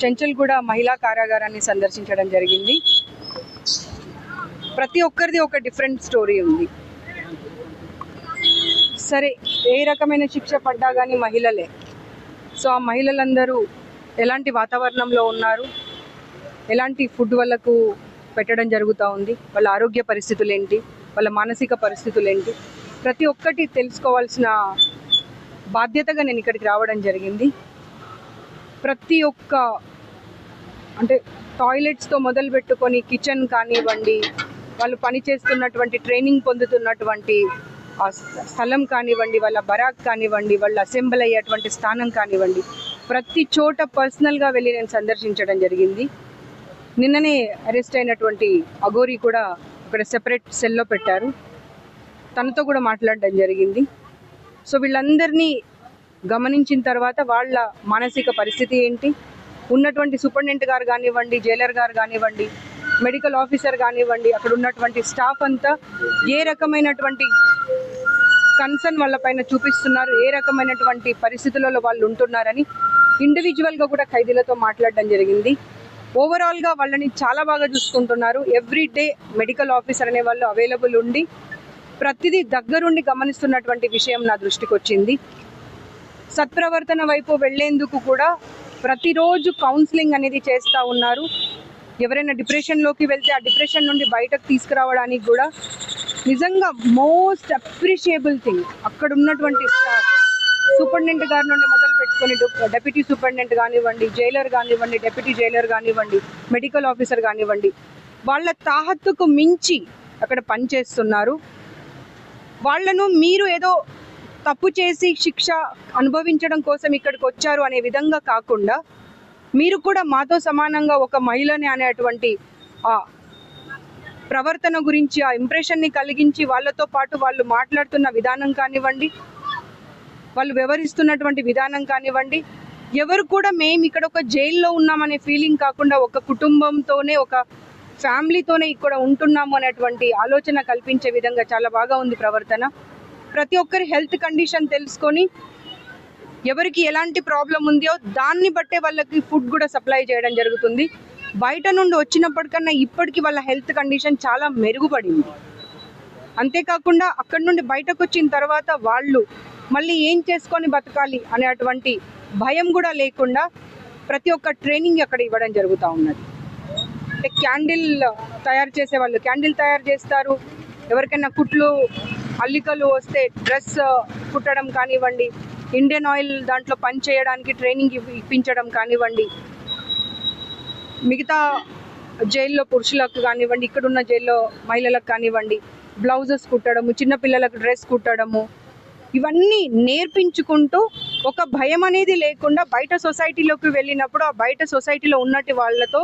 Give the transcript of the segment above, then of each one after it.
చెంచల్గూడ మహిళా కారాగారాన్ని సందర్శించడం జరిగింది. ప్రతి ఒక్కరిది ఒక డిఫరెంట్ స్టోరీ ఉంది. సరే, ఏ రకమైన శిక్ష పడ్డా కానీ మహిళలే. సో ఆ మహిళలందరూ ఎలాంటి వాతావరణంలో ఉన్నారు, ఎలాంటి ఫుడ్ వాళ్ళకు పెట్టడం జరుగుతూ ఉంది, వాళ్ళ ఆరోగ్య పరిస్థితులు ఏంటి, వాళ్ళ మానసిక పరిస్థితులు ఏంటి, ప్రతి ఒక్కటి తెలుసుకోవాల్సిన బాధ్యతగా నేను ఇక్కడికి రావడం జరిగింది. ప్రతి ఒక్క అంటే టాయిలెట్స్తో మొదలు పెట్టుకొని కిచెన్ కానివ్వండి, వాళ్ళు పనిచేస్తున్నటువంటి ట్రైనింగ్ పొందుతున్నటువంటి ఆ స్థలం కానివ్వండి, వాళ్ళ బరాక్ కానివ్వండి, వాళ్ళు అసెంబ్లీ అయ్యేటువంటి స్థానం కానివ్వండి, ప్రతి చోట పర్సనల్గా వెళ్ళి నేను సందర్శించడం జరిగింది. నిన్ననే అరెస్ట్ అయినటువంటి అఘోరి కూడా ఇక్కడ సెపరేట్ సెల్లో పెట్టారు, తనతో కూడా మాట్లాడడం జరిగింది. సో వీళ్ళందరినీ గమనించిన తర్వాత వాళ్ళ మానసిక పరిస్థితి ఏంటి, ఉన్నటువంటి సూపరింటెండెంట్ గారు కానివ్వండి, జైలర్ గారు కానివ్వండి, మెడికల్ ఆఫీసర్ కానివ్వండి, అక్కడ ఉన్నటువంటి స్టాఫ్ అంతా ఏ రకమైనటువంటి కన్సర్న్ వాళ్ళ పైన చూపిస్తున్నారు, ఏ రకమైనటువంటి పరిస్థితులలో వాళ్ళు ఉంటున్నారని ఇండివిజువల్గా కూడా ఖైదీలతో మాట్లాడడం జరిగింది. ఓవరాల్గా వాళ్ళని చాలా బాగా చూసుకుంటున్నారు. ఎవ్రీ డే మెడికల్ ఆఫీసర్ అనే వాళ్ళు అవైలబుల్ ఉండి ప్రతిదీ దగ్గరుండి గమనిస్తున్నటువంటి విషయం నా దృష్టికి వచ్చింది. సత్ప్రవర్తన వైపు వెళ్లేందుకు కూడా ప్రతిరోజు కౌన్సిలింగ్ అనేది చేస్తూ ఉన్నారు. ఎవరైనా డిప్రెషన్లోకి వెళ్తే ఆ డిప్రెషన్ నుండి బయటకు తీసుకురావడానికి కూడా నిజంగా మోస్ట్ అప్రిషియబుల్ థింగ్ అక్కడ ఉన్నటువంటి స్టాఫ్, సూపరింటెండెంట్ గారి నుండి మొదలు పెట్టుకొని డెప్యూటీ సూపరింటెండెంట్ కానివ్వండి, జైలర్ కానివ్వండి, డెప్యూటీ జైలర్ కానివ్వండి, మెడికల్ ఆఫీసర్ కానివ్వండి, వాళ్ళ తాహత్తుకు మించి అక్కడ పనిచేస్తున్నారు. వాళ్లను మీరు ఏదో తప్పు చేసి శిక్ష అనుభవించడం కోసం ఇక్కడికి వచ్చారు అనే విధంగా కాకుండా మీరు కూడా మాతో సమానంగా ఒక మహిళని అనేటువంటి ఆ ప్రవర్తన గురించి, ఆ ఇంప్రెషన్ని కలిగించి వాళ్ళతో పాటు వాళ్ళు మాట్లాడుతున్న విధానం కానివ్వండి, వాళ్ళు వ్యవహరిస్తున్నటువంటి విధానం కానివ్వండి, ఎవరు కూడా మేము ఇక్కడ ఒక జైల్లో ఉన్నామనే ఫీలింగ్ కాకుండా ఒక కుటుంబంతోనే, ఒక ఫ్యామిలీతోనే ఇక్కడ ఉంటున్నాము అనేటువంటి ఆలోచన కల్పించే విధంగా చాలా బాగా ఉంది ప్రవర్తన. ప్రతి ఒక్కరి హెల్త్ కండిషన్ తెలుసుకొని ఎవరికి ఎలాంటి ప్రాబ్లం ఉందో దాన్ని బట్టే వాళ్ళకి ఫుడ్ కూడా సప్లై చేయడం జరుగుతుంది. బయట నుండి వచ్చినప్పటికన్నా ఇప్పటికీ వాళ్ళ హెల్త్ కండిషన్ చాలా మెరుగుపడింది. అంతేకాకుండా అక్కడి నుండి బయటకు వచ్చిన తర్వాత వాళ్ళు మళ్ళీ ఏం చేసుకొని బతకాలి అనేటువంటి భయం కూడా లేకుండా ప్రతి ఒక్క ట్రైనింగ్ అక్కడ ఇవ్వడం జరుగుతూ ఉన్నది. అంటే క్యాండిల్ తయారు చేసే వాళ్ళు క్యాండిల్ తయారు చేస్తారు, ఎవరికైనా కుట్లు అల్లికలు వస్తే డ్రెస్ కుట్టడం కానివ్వండి, ఇండియన్ ఆయిల్ దాంట్లో పని చేయడానికి ట్రైనింగ్ ఇప్పించడం కానివ్వండి, మిగతా జైల్లో పురుషులకు కానివ్వండి, ఇక్కడున్న జైల్లో మహిళలకు కానివ్వండి, బ్లౌజెస్ కుట్టడము, చిన్నపిల్లలకు డ్రెస్ కుట్టడము, ఇవన్నీ నేర్పించుకుంటూ ఒక భయం అనేది లేకుండా బయట సొసైటీలోకి వెళ్ళినప్పుడు ఆ బయట సొసైటీలో ఉన్నటి వాళ్ళతో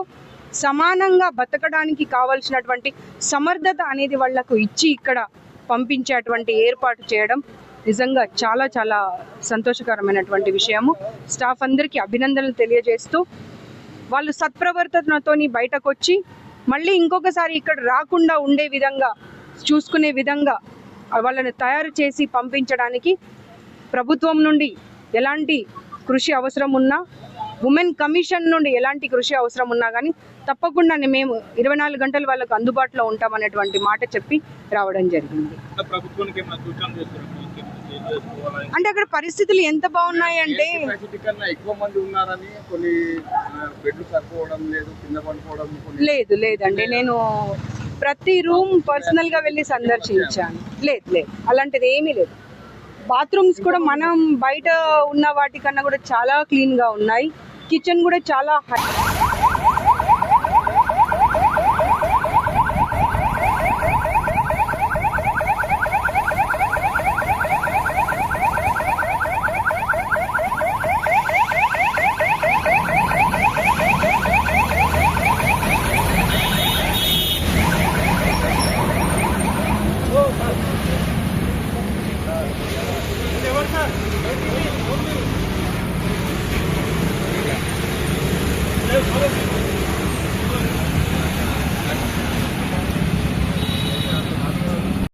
సమానంగా బతకడానికి కావాల్సినటువంటి సమర్థత అనేది వాళ్లకు ఇచ్చి ఇక్కడ పంపించేటువంటి ఏర్పాటు చేయడం నిజంగా చాలా చాలా సంతోషకరమైనటువంటి విషయము. స్టాఫ్ అందరికీ అభినందనలు తెలియజేస్తూ వాళ్ళు సత్ప్రవర్తనతోని బయటకు వచ్చి మళ్ళీ ఇంకొకసారి ఇక్కడ రాకుండా ఉండే విధంగా చూసుకునే విధంగా వాళ్ళని తయారు చేసి పంపించడానికి ప్రభుత్వం నుండి ఎలాంటి కృషి అవసరం ఉన్నా, ఉమెన్ కమిషన్ నుండి ఎలాంటి కృషి అవసరం ఉన్నా కానీ తప్పకుండా మేము 24 గంటలు వాళ్ళకు అందుబాటులో ఉంటామనేటువంటి మాట చెప్పి రావడం జరిగింది. అంటే అక్కడ పరిస్థితులు ఎంత బాగున్నాయి అంటే లేదండి, నేను ప్రతి రూమ్ పర్సనల్గా వెళ్ళి సందర్శించాను. లేదు అలాంటిది ఏమీ లేదు. బాత్రూమ్స్ కూడా మనం బయట ఉన్న వాటికన్నా కూడా చాలా క్లీన్గా ఉన్నాయి. కిచెన్ కూడా చాలా Yes,